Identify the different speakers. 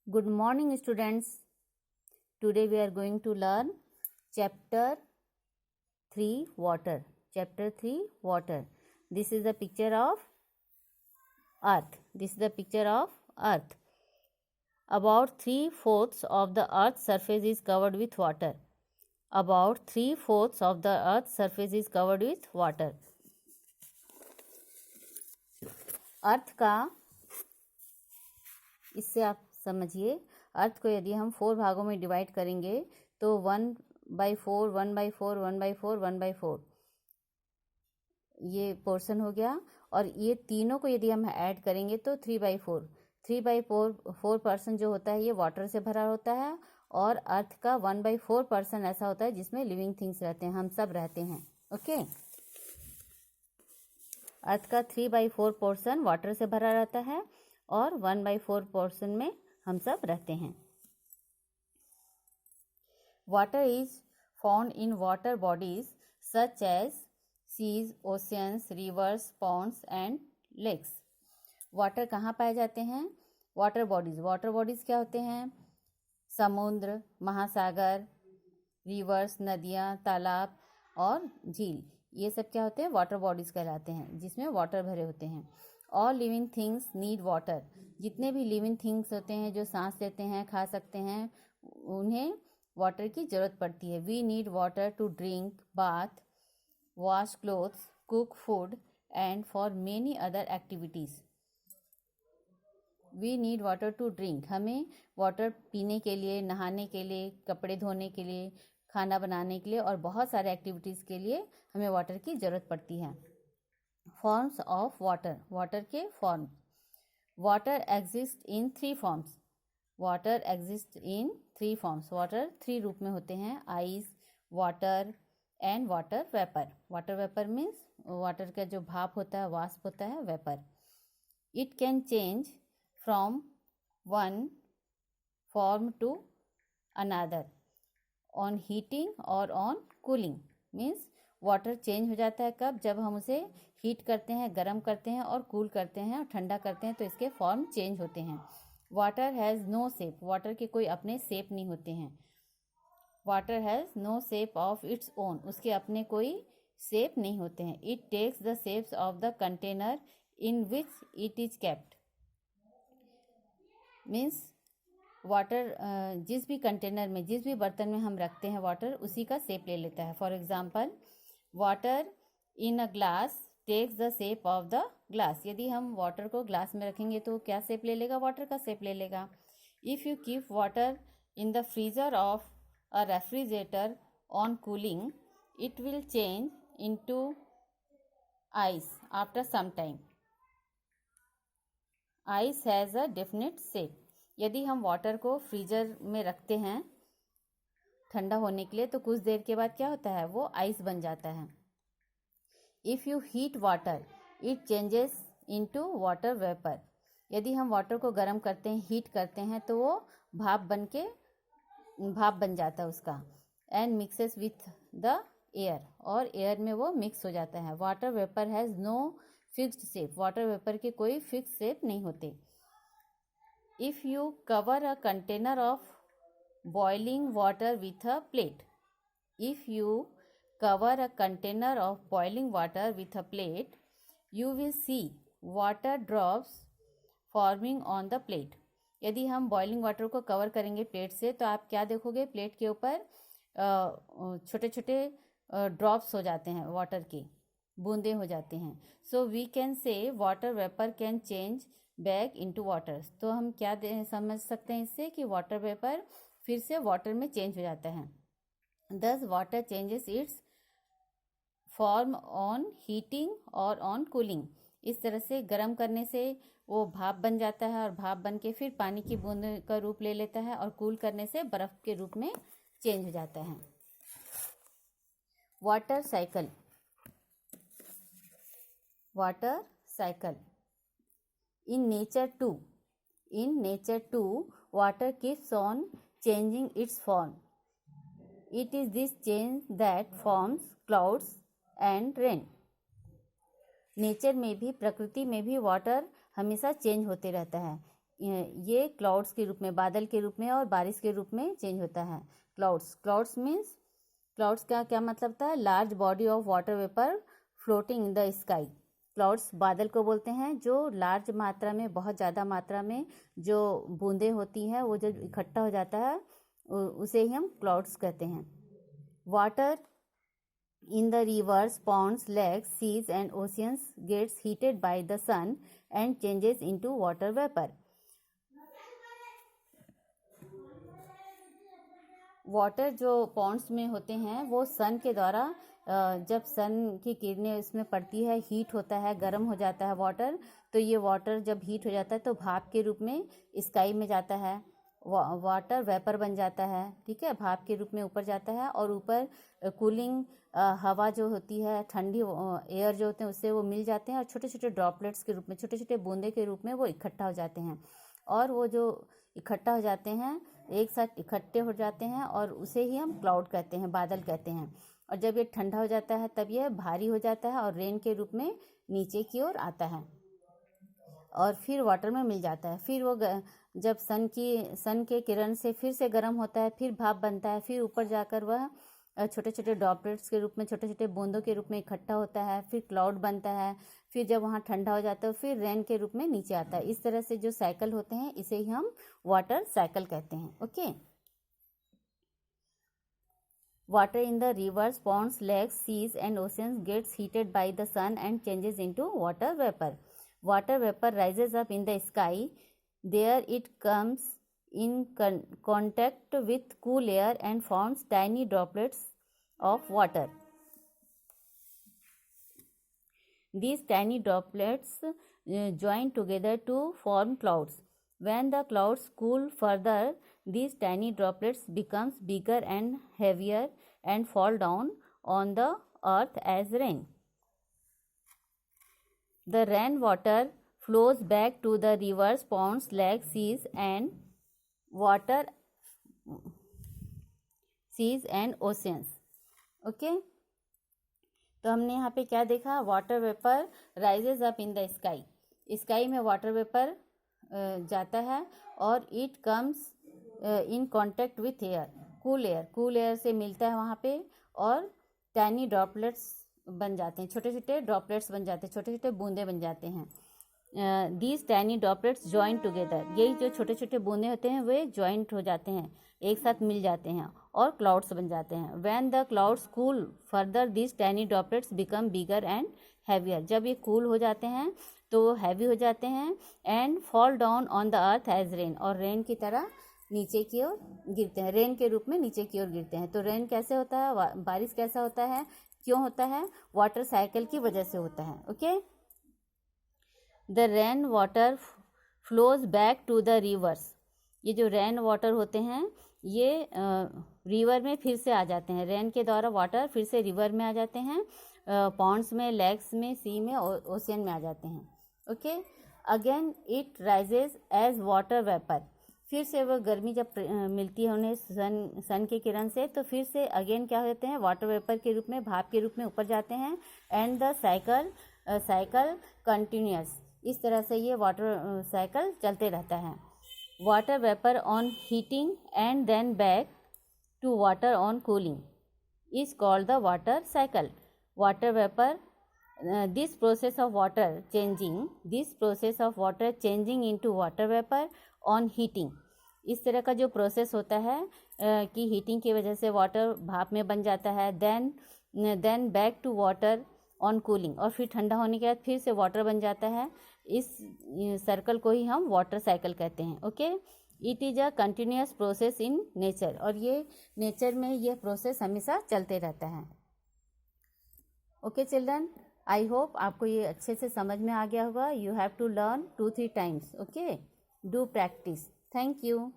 Speaker 1: Good morning, students. Today we are going to learn chapter 3 water. Chapter 3 water. This is the picture of earth. This is the picture of earth. About 3/4 of the earth's surface is covered with water. About 3/4 of the earth's surface is covered with water. अर्थ का, इससे आप समझिए, अर्थ को यदि हम 4 भागों में divide करेंगे तो 1/4, 1/4, 1/4, 1/4 ये पोर्शन हो गया। और ये तीनों को यदि हम ऐड करेंगे तो 3/4, 3/4% जो होता है ये वाटर से भरा होता है। और अर्थ का 1/4% ऐसा होता है जिसमें लिविंग थिंग्स रहते हैं, हम सब रहते हैं। ओके, अर्थ का 3/4% वाटर से भरा रहता है और 1/4% में हम सब रहते हैं। Water is found in water bodies such as seas, oceans, rivers, ponds and lakes. Water कहाँ पाए जाते हैं? Water bodies. वाटर बॉडीज क्या होते हैं? समुद्र, महासागर, रिवर्स, नदियाँ, तालाब और झील, ये सब क्या होते हैं? वाटर बॉडीज कहलाते हैं, जिसमें वाटर भरे होते हैं। All living things need water. जितने भी लिविंग थिंग्स होते हैं जो सांस लेते हैं, खा सकते हैं, उन्हें वाटर की ज़रूरत पड़ती है। We need water to drink, bath, wash clothes, cook food and for many other activities. We need water to drink. हमें वाटर पीने के लिए, नहाने के लिए, कपड़े धोने के लिए, खाना बनाने के लिए और बहुत सारे एक्टिविटीज़ के लिए हमें वाटर की ज़रूरत पड़ती है। Forms of water. वाटर के form. Water exist in 3 forms. Water exist in 3 forms. Water 3 रूप में होते हैं, ice, water and water vapour. वाटर वेपर मीन्स वाटर का जो भाप होता है, वाष्प होता है, vapour. It can change from one form to another on heating और on cooling. Means water change हो जाता है कब? जब हम उसे हीट करते हैं, गर्म करते हैं और कूल करते हैं और ठंडा करते हैं तो इसके फॉर्म चेंज होते हैं। Water has no shape. Water के कोई अपने शेप नहीं होते हैं। Water has no shape of its own. उसके अपने कोई शेप नहीं होते हैं। It takes the shapes of the container in which it is kept. Means water जिस भी कंटेनर में, जिस भी बर्तन में हम रखते हैं वाटर, उसी का शेप ले लेता है। For example, water in a glass takes the shape of the glass. यदि हम वाटर को ग्लास में रखेंगे तो क्या शेप ले लेगा? वाटर का शेप ले लेगा। If you keep water in the freezer of a refrigerator on cooling, it will change into ice after some time. Ice has a definite shape. यदि हम वाटर को फ्रीजर में रखते हैं ठंडा होने के लिए तो कुछ देर के बाद क्या होता है? वो आइस बन जाता है। If you heat water it changes into water vapour. यदि हम वाटर को गर्म करते हैं, हीट करते हैं तो वो भाप बन जाता है उसका। And mixes with the air, और एयर में वो मिक्स हो जाता है। Water vapour has no fixed shape. Water vapour के कोई फिक्स शेप नहीं होते। If you cover a container of boiling water with a plate, if you cover a container of boiling water with a plate, you will see water drops forming on the plate. यदि हम boiling water को cover करेंगे plate से तो आप क्या देखोगे? Plate के ऊपर छोटे छोटे ड्रॉप्स हो जाते हैं, वाटर के बूंदे हो जाते हैं। So we can say water vapour can change back into water. तो हम क्या समझ सकते हैं इससे कि वाटर वेपर फिर से वाटर में चेंज हो जाता है। दस water changes it's form on heating और ऑन कूलिंग। इस तरह से गर्म करने से वो भाप बन जाता है और भाप बन के फिर पानी की बूंद का रूप ले लेता है और कूल करने से बर्फ के रूप में चेंज हो जाता है। Water cycle. Water cycle. In nature too, water keeps on changing its form. It is this change that forms clouds and rain. Nature में भी, प्रकृति में भी वाटर हमेशा चेंज होते रहता है। ये क्लाउड्स के रूप में, बादल के रूप में और बारिश के रूप में चेंज होता है। क्लाउड्स मीन्स, क्लाउड्स का क्या मतलब था? Large body of water vapour floating in the sky. Clouds बादल को बोलते हैं जो लार्ज मात्रा में, बहुत ज़्यादा मात्रा में जो बूंदें होती हैं वो जो इकट्ठा हो जाता है उसे ही हम क्लाउड्स कहते हैं। Water in the rivers, ponds, lakes, seas and oceans gets heated by the sun and changes into water vapor. Water जो पॉन्ड्स में होते हैं वो सन के द्वारा, जब सन की किरणें उसमें पड़ती है, हीट होता है, गर्म हो जाता है वाटर, तो ये वाटर जब हीट हो जाता है तो भाप के रूप में स्काई में जाता है, वाटर वेपर बन जाता है। ठीक है, भाप के रूप में ऊपर जाता है और ऊपर कूलिंग हवा जो होती है, ठंडी एयर जो होते हैं उससे वो मिल जाते हैं और छोटे छोटे ड्रॉपलेट्स के रूप में, छोटे छोटे बूंदे के रूप में वो इकट्ठा हो जाते हैं। और वो जो इकट्ठा हो जाते हैं, एक साथ इकट्ठे हो जाते हैं और उसे ही हम क्लाउड कहते हैं, बादल कहते हैं। और जब ये ठंडा हो जाता है तब यह भारी हो जाता है और रेन के रूप में नीचे की ओर आता है और फिर वाटर में मिल जाता है। फिर वो जब सन के किरण से फिर से गर्म होता है, फिर भाप बनता है, फिर ऊपर जाकर वह छोटे छोटे ड्रॉपलेट्स के रूप में, छोटे छोटे बूंदों के रूप में इकट्ठा होता है, फिर क्लाउड बनता है, फिर जब वहाँ ठंडा हो जाता है फिर रेन के रूप में नीचे आता है। इस तरह से जो साइकिल होते हैं इसे ही हम वाटर साइकिल कहते हैं। Okay, water in the rivers, ponds, lakes, seas and oceans gets heated by the sun and changes into water vapour. Water vapor rises up in the sky. There it comes in contact with cool air and forms tiny droplets of water. These tiny droplets join together to form clouds. When the clouds cool further, these tiny droplets becomes bigger and heavier and fall down on the earth as rain. The rainwater flows back to the rivers, ponds, lakes, seas and oceans. Okay? तो हमने यहाँ पे क्या देखा? Water vapour rises up in the sky. Sky में water vapour जाता है और it comes in contact with air, cool air से मिलता है वहाँ पे और टाइनी ड्रॉपलेट्स बन जाते हैं, छोटे छोटे ड्रॉपलेट्स बन जाते हैं, छोटे छोटे बूंदे बन जाते हैं। These tiny droplets join together, यही जो छोटे छोटे बूंदे होते हैं वे जॉइंट हो जाते हैं, एक साथ मिल जाते हैं और क्लाउड्स बन जाते हैं। When the clouds cool further these tiny droplets become bigger and heavier, जब ये कूल हो जाते हैं तो हैवी हो जाते हैं and fall down on the earth as rain, और रेन की तरह नीचे की ओर गिरते हैं, रेन के रूप में नीचे की ओर गिरते हैं। तो रेन कैसे होता है, बारिश कैसा होता है, क्यों होता है? वाटर साइकिल की वजह से होता है। Okay, the rain water flows back to the rivers, ये जो रेन वाटर होते हैं ये रिवर में फिर से आ जाते हैं, रेन के द्वारा वाटर फिर से रिवर में आ जाते हैं, पॉन्ड्स में, लेक्स में, सी में, ओशियन में आ जाते हैं। Okay, again it rises as water vapour, फिर से वो गर्मी जब मिलती है उन्हें सन के किरण से तो फिर से अगेन क्या होते हैं, वाटर वेपर के रूप में, भाप के रूप में ऊपर जाते हैं एंड द साइकिल कंटिन्यूअस, इस तरह से ये वाटर साइकिल चलते रहता है। Water vapour on heating and then back to water on cooling is called the water cycle. Water vapour, this process of water changing into water vapor on heating, इस तरह का जो प्रोसेस होता है कि हीटिंग की वजह से वाटर भाप में बन जाता है, then back to water on cooling, और फिर ठंडा होने के बाद फिर से वाटर बन जाता है। इस सर्कल को ही हम वाटर साइकिल कहते हैं। Okay, it is a continuous process in nature, और ये नेचर में ये प्रोसेस हमेशा चलते रहता है। ओके चिल्ड्रन, आई होप आपको ये अच्छे से समझ में आ गया होगा। You have to learn 2-3 times. Okay, do practice. Thank you.